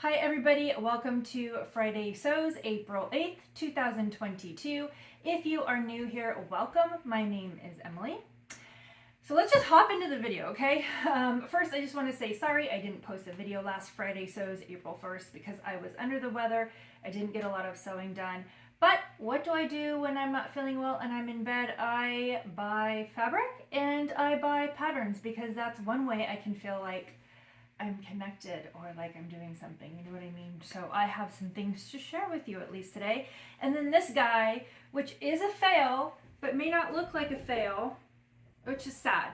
Hi everybody, welcome to Friday SEWS, April 8th, 2022. If you are new here, welcome. My name is Emily. So let's just hop into the video, okay? First, I just want to say sorry I didn't post a video last Friday SEWS, April 1st, because I was under the weather. I didn't get a lot of sewing done. But what do I do when I'm not feeling well and I'm in bed? I buy fabric and I buy patterns because that's one way I can feel like I'm connected or like I'm doing something, you know what I mean? So I have some things to share with you at least today. And then this guy, which is a fail, but may not look like a fail, which is sad.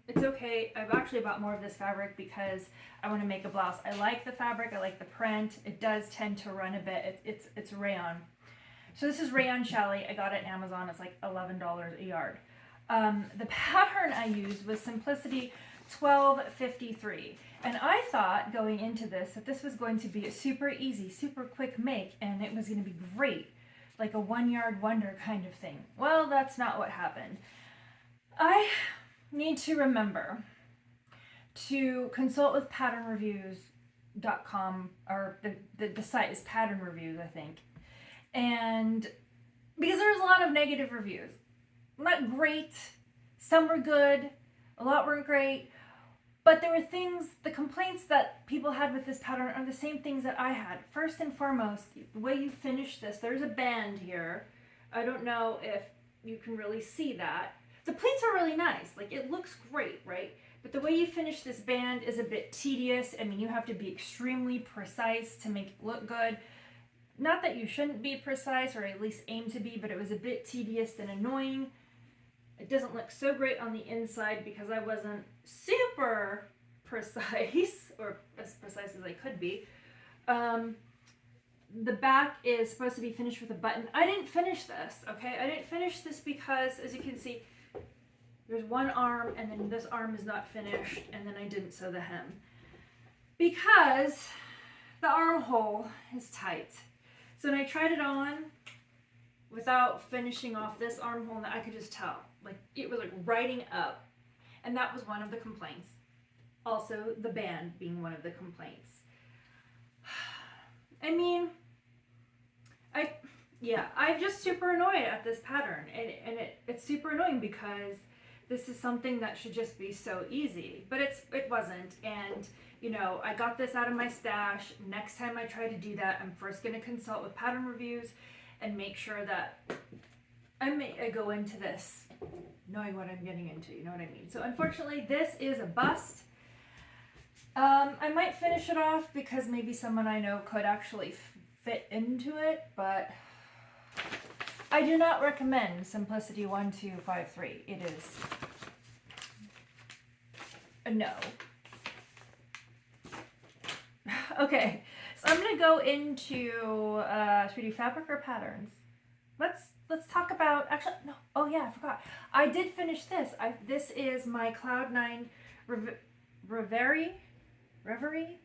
It's okay. I've actually bought more of this fabric because I want to make a blouse. I like the fabric. I like the print. It does tend to run a bit. It's rayon. So this is rayon challis. I got it on Amazon. It's like $11 a yard. The pattern I used was Simplicity 1253. And I thought going into this that this was going to be a super easy, super quick make, and it was going to be great, like a 1 yard wonder kind of thing. Well, that's not what happened. I need to remember to consult with patternreviews.com, or the site is Pattern Reviews, I think. And because there's a lot of negative reviews. Not great, some were good, a lot weren't great. But there were things, the complaints that people had with this pattern are the same things that I had. First and foremost, the way you finish this, there's a band here. I don't know if you can really see that. The pleats are really nice, like it looks great, right? But the way you finish this band is a bit tedious. I mean, you have to be extremely precise to make it look good. Not that you shouldn't be precise, or at least aim to be, but it was a bit tedious and annoying. It doesn't look so great on the inside because I wasn't super precise, or as precise as I could be. The back is supposed to be finished with a button. I didn't finish this, okay? I didn't finish this because, as you can see, there's one arm and then this arm is not finished, and then I didn't sew the hem because the armhole is tight. So when I tried it on without finishing off this armhole, and I could just tell, like it was like riding up, and that was one of the complaints. Also, the band being one of the complaints. I mean, I'm just super annoyed at this pattern, and it's super annoying because this is something that should just be so easy, but it wasn't. And you know, I got this out of my stash. Next time I try to do that, I'm first going to consult with Pattern Reviews and make sure that I go into this knowing what I'm getting into, you know what I mean? So unfortunately, this is a bust. I might finish it off because maybe someone I know could actually fit into it, but I do not recommend Simplicity 1253. It is a no. Okay, so I'm gonna go into should we do fabric or patterns? Let's talk about, actually no, oh yeah, I forgot. I did finish this. This is my Cloud 9 Reverie probably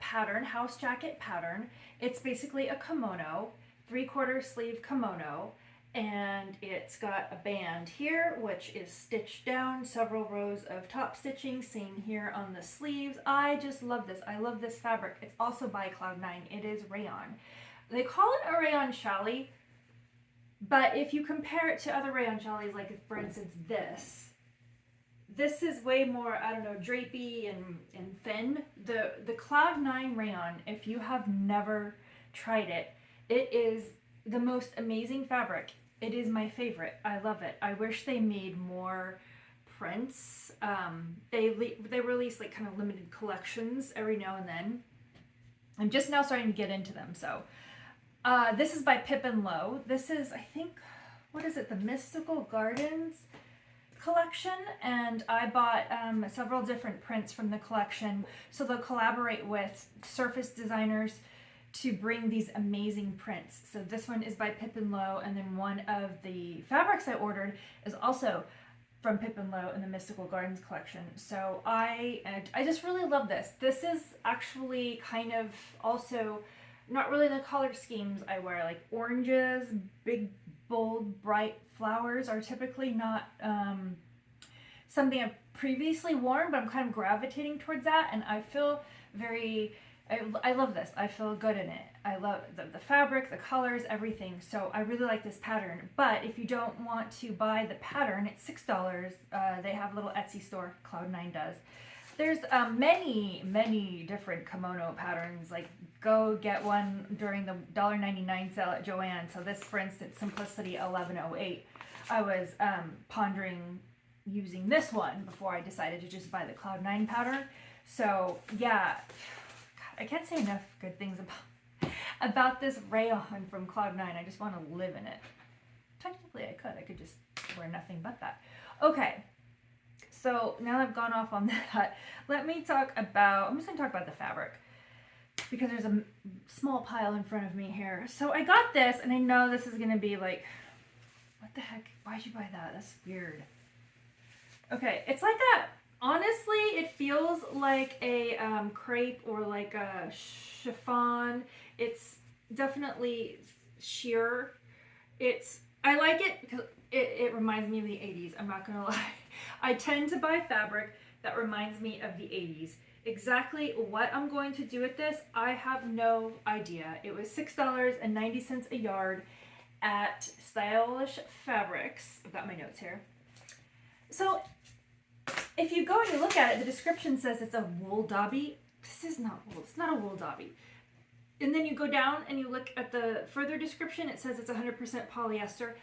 pattern, house jacket pattern. It's basically a kimono, 3/4 sleeve kimono, and it's got a band here which is stitched down, several rows of top stitching, same here on the sleeves. I just love this. I love this fabric. It's also by Cloud 9. It is rayon. They call it a rayon challis, but if you compare it to other rayon challis, like for instance this is way more, I don't know, drapey and thin. The Cloud 9 rayon, if you have never tried it, it is the most amazing fabric. It is my favorite. I love it. I wish they made more prints. They release like kind of limited collections every now and then. I'm just now starting to get into them. So this is by Pip and Lowe. This is, I think, what is it? The Mystical Gardens collection, and I bought several different prints from the collection. So they'll collaborate with surface designers to bring these amazing prints. So this one is by Pip and Lowe, and then one of the fabrics I ordered is also from Pip and Lowe in the Mystical Gardens collection. So I just really love this. This is actually kind of also not really the color schemes I wear. Like oranges, big, bold, bright flowers are typically not something I've previously worn, but I'm kind of gravitating towards that, and I feel very, I love this. I feel good in it. I love the fabric, the colors, everything. So I really like this pattern. But if you don't want to buy the pattern, it's $6. They have a little Etsy store, Cloud9 does. There's many different kimono patterns. Like, go get one during the $1.99 sale at Joann. So this, for instance, Simplicity 1108. I was pondering using this one before I decided to just buy the Cloud9 pattern. So yeah, God, I can't say enough good things about this rayon from Cloud9. I just want to live in it. Technically I could just wear nothing but that. Okay. So now I've gone off on that, let me talk about, I'm just going to talk about the fabric because there's a small pile in front of me here. So I got this, and I know this is going to be like, what the heck? Why'd you buy that? That's weird. Okay, it's like a, honestly, it feels like a crepe or like a chiffon. It's definitely sheer. I like it because it reminds me of the 80s. I'm not going to lie. I tend to buy fabric that reminds me of the 80s. Exactly what I'm going to do with this, I have no idea. It was $6.90 a yard at Stylish Fabrics. I've got my notes here. So if you go and you look at it, the description says it's a wool dobby. This is not wool. It's not a wool dobby. And then you go down and you look at the further description. It says it's 100% polyester.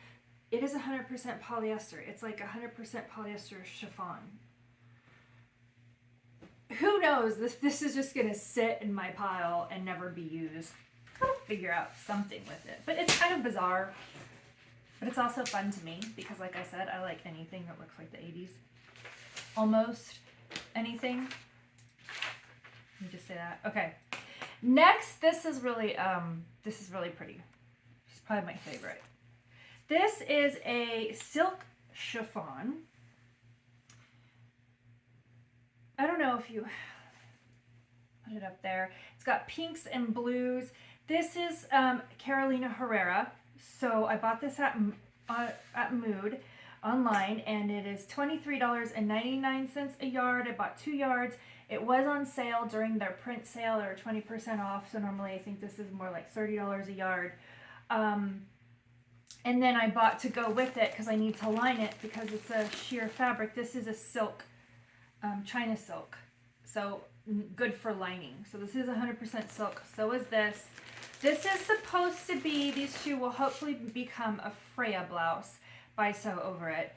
It is 100% polyester. It's like 100% polyester chiffon. Who knows? This is just going to sit in my pile and never be used. I'll figure out something with it. But it's kind of bizarre. But it's also fun to me because, like I said, I like anything that looks like the 80s. Almost anything. Let me just say that. Okay. Next, this is really pretty. It's probably my favorite. This is a silk chiffon. I don't know if you put it up there. It's got pinks and blues. This is Carolina Herrera. So I bought this at Mood online, and it is $23.99 a yard. I bought 2 yards. It was on sale during their print sale. They were 20% off. So normally I think this is more like $30 a yard. And then I bought to go with it because I need to line it because it's a sheer fabric. This is a silk, China silk. So good for lining. So this is 100% silk. So is this. This is supposed to be, these two will hopefully become a Freia blouse by Sew Over It.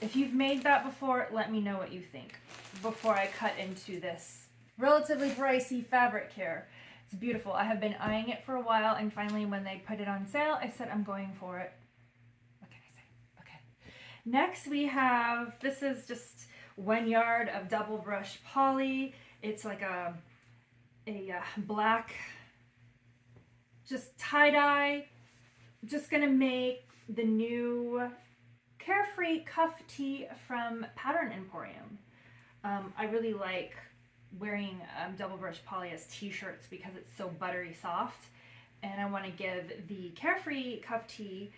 If you've made that before, let me know what you think before I cut into this relatively pricey fabric here. It's beautiful. I have been eyeing it for a while, and finally when they put it on sale, I said I'm going for it. What can I say? Okay. Next we have, this is just 1 yard of double brush poly. It's like a black, just tie-dye. Just gonna make the new Carefree cuff tee from Pattern Emporium. I really like wearing double brush poly as t-shirts because it's so buttery soft, and I want to give the Carefree cuff tee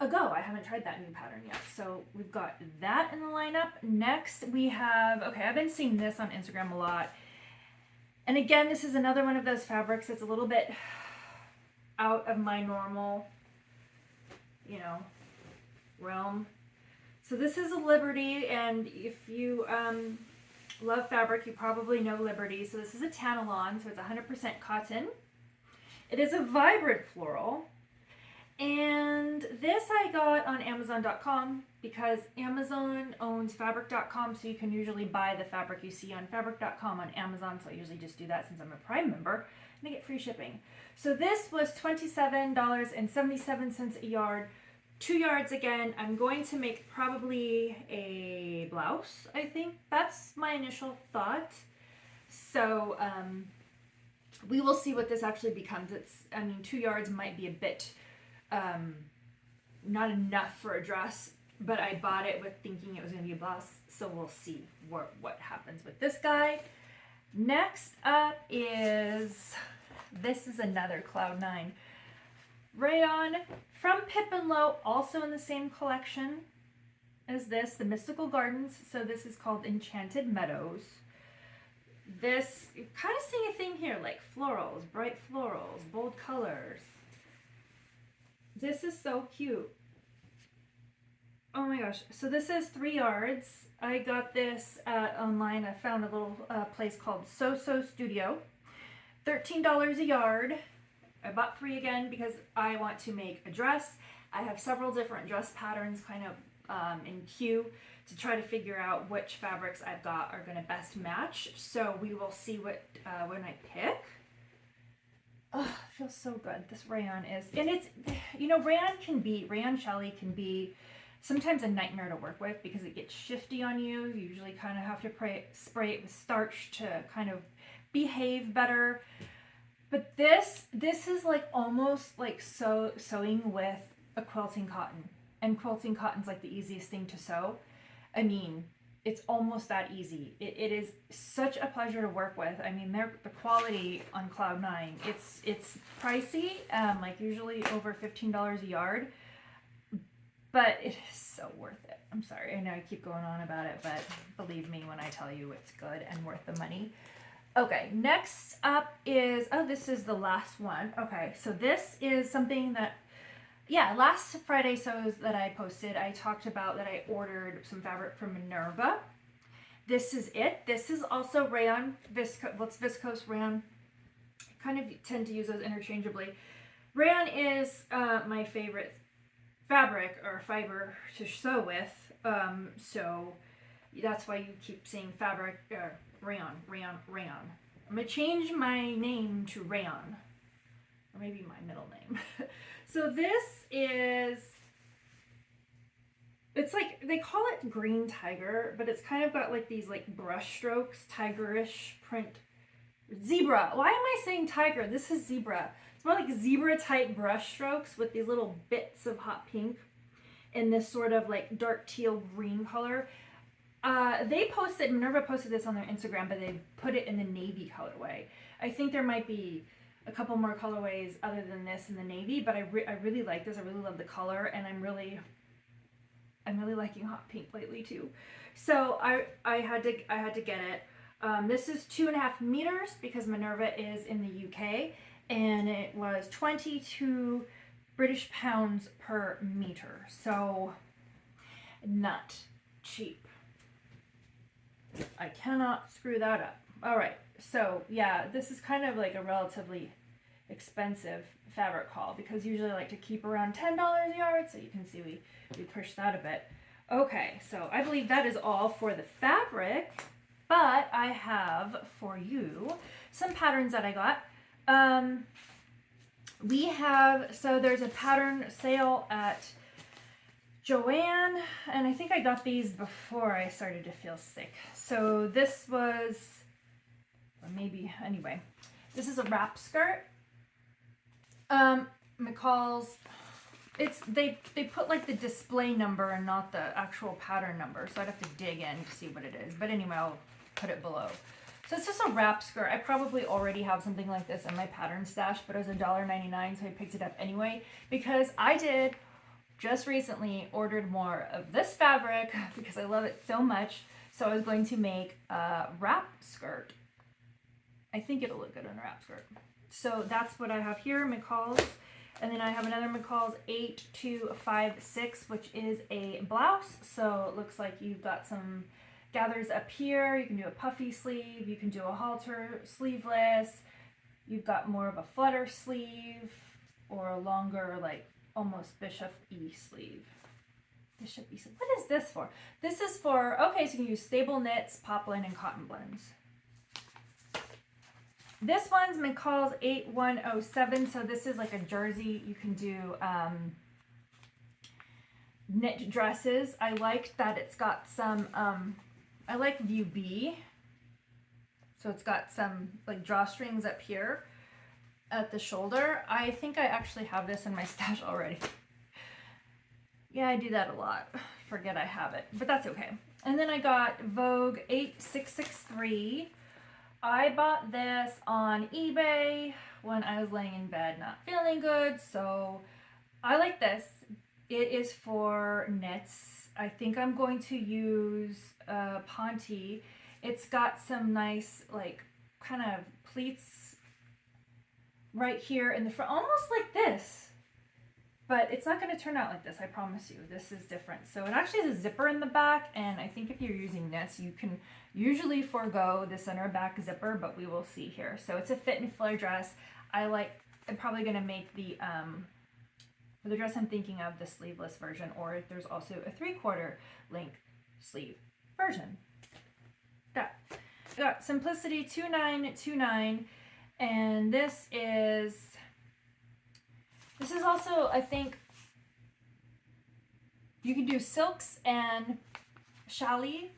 a go. I haven't tried that new pattern yet, so we've got that in the lineup. Next we have, okay, I've been seeing this on Instagram a lot, and again, this is another one of those fabrics that's a little bit out of my normal, realm. So this is a Liberty, and if you love fabric, you probably know Liberty. So this is a Tanalon, so it's 100% cotton. It is a vibrant floral, and this I got on Amazon.com because Amazon owns Fabric.com, so you can usually buy the fabric you see on Fabric.com on Amazon, so I usually just do that since I'm a Prime member, and I get free shipping. So this was $27.77 a yard. 2 yards again. I'm going to make probably a blouse, I think. That's my initial thought. So we will see what this actually becomes. 2 yards might be a bit not enough for a dress, but I bought it with thinking it was going to be a blouse, so we'll see what happens with this guy. Next up is, this is another Cloud9 rayon from Pip and Low, also in the same collection. is this, the Mystical Gardens. So this is called Enchanted Meadows. This, you kind of see a theme here, like florals, bright florals, bold colors. This is so cute. Oh my gosh. So this is 3 yards. I got this online. I found a little place called So Studio. $13 a yard. I bought 3 again because I want to make a dress. I have several different dress patterns kind of in queue to try to figure out which fabrics I've got are going to best match. So we will see what when I pick. Oh, it feels so good. This rayon is, and it's, you know, rayon chelly can be sometimes a nightmare to work with because it gets shifty on you. You usually kind of have to spray it with starch to kind of behave better. But this is like almost like sewing with a quilting cotton. And quilting cotton's like the easiest thing to sew. I mean, it's almost that easy. It is such a pleasure to work with. I mean, the quality on Cloud 9, it's pricey, like usually over $15 a yard, but it is so worth it. I'm sorry, I know I keep going on about it, but believe me when I tell you it's good and worth the money. Okay, next up is, oh, this is the last one. Okay, so this is something that, yeah, last Friday sews that I posted, I talked about that I ordered some fabric from Minerva. This is it. This is also rayon, viscose rayon. I kind of tend to use those interchangeably. Rayon is my favorite fabric or fiber to sew with, so that's why you keep seeing fabric, rayon. I'm gonna change my name to Rayon, or maybe my middle name. So this is, it's like, they call it green tiger, but it's kind of got like these like brush strokes, tigerish print. Zebra. Why am I saying tiger? This is zebra. It's more like zebra type brush strokes with these little bits of hot pink in this sort of like dark teal green color. Minerva posted this on their Instagram, but they put it in the navy colorway. I think there might be a couple more colorways other than this in the navy, but I really like this. I really love the color, and I'm really liking hot pink lately too. So I had to get it. This is 2.5 meters because Minerva is in the UK, and it was 22 British pounds per meter. So not cheap. I cannot screw that up. All right, so yeah, this is kind of like a relatively expensive fabric haul because usually I like to keep around $10 a yard, so you can see we pushed that a bit. Okay, so I believe that is all for the fabric, but I have for you some patterns that I got. So there's a pattern sale at Joanne, and I think I got these before I started to feel sick. So this was, or maybe, anyway, this is a wrap skirt. McCalls, they put like the display number and not the actual pattern number, so I'd have to dig in to see what it is. But anyway, I'll put it below. So it's just a wrap skirt. I probably already have something like this in my pattern stash, but it was $1.99, so I picked it up anyway because I did just recently ordered more of this fabric because I love it so much. So I was going to make a wrap skirt. I think it'll look good on a wrap skirt. So that's what I have here, McCalls. And then I have another McCalls 8256, which is a blouse. So it looks like you've got some gathers up here. You can do a puffy sleeve. You can do a halter sleeveless. You've got more of a flutter sleeve or a longer, like almost bishop-y sleeve. Bishop-y sleeve. What is this for? This is for, okay, so you can use stable knits, poplin, and cotton blends. This one's McCall's 8107, so this is like a jersey. You can do knit dresses. I like that it's got some, I like view B. So it's got some like drawstrings up here at the shoulder. I think I actually have this in my stash already. Yeah, I do that a lot. Forget I have it, but that's okay. And then I got Vogue 8663. I bought this on eBay when I was laying in bed not feeling good, so I like this. It is for knits, I think I'm going to use Ponte. It's got some nice like kind of pleats right here in the front, almost like this. But it's not going to turn out like this, I promise you. This is different. So it actually has a zipper in the back, and I think if you're using this, you can usually forego the center back zipper, but we will see here. So it's a fit and flare dress. I'm probably going to make the, for the dress I'm thinking of, the sleeveless version, or there's also a 3/4 length sleeve version. Got Simplicity 2929, and this is also, I think, you can do silks and challis,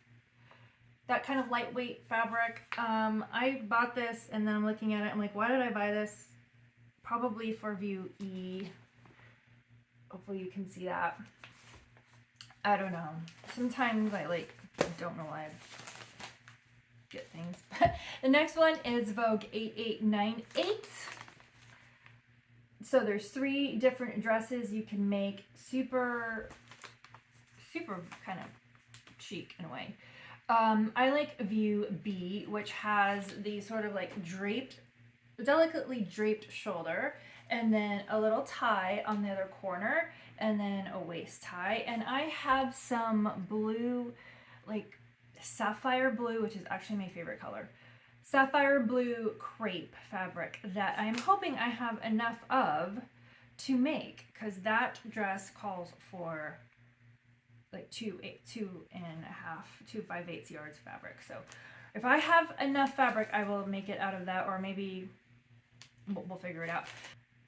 that kind of lightweight fabric. I bought this, and then I'm looking at it, I'm like, why did I buy this? Probably for view E. Hopefully you can see that. I don't know. Sometimes I don't know why I get things. But the next one is Vogue 8898. So there's 3 different dresses you can make, super kind of chic in a way. I like view B, which has the sort of like delicately draped shoulder, and then a little tie on the other corner, and then a waist tie. And I have some blue, like sapphire blue, which is actually my favorite color, sapphire blue crepe fabric that I'm hoping I have enough of to make, because that dress calls for like 2.5 yards fabric. So if I have enough fabric, I will make it out of that, or maybe we'll figure it out.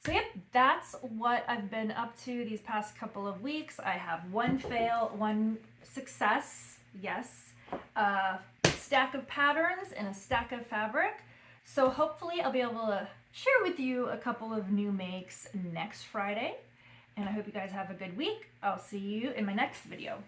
So yep, that's what I've been up to these past couple of weeks. I have 1 fail, 1 success, yes, a stack of patterns and a stack of fabric. So hopefully I'll be able to share with you a couple of new makes next Friday. And I hope you guys have a good week. I'll see you in my next video.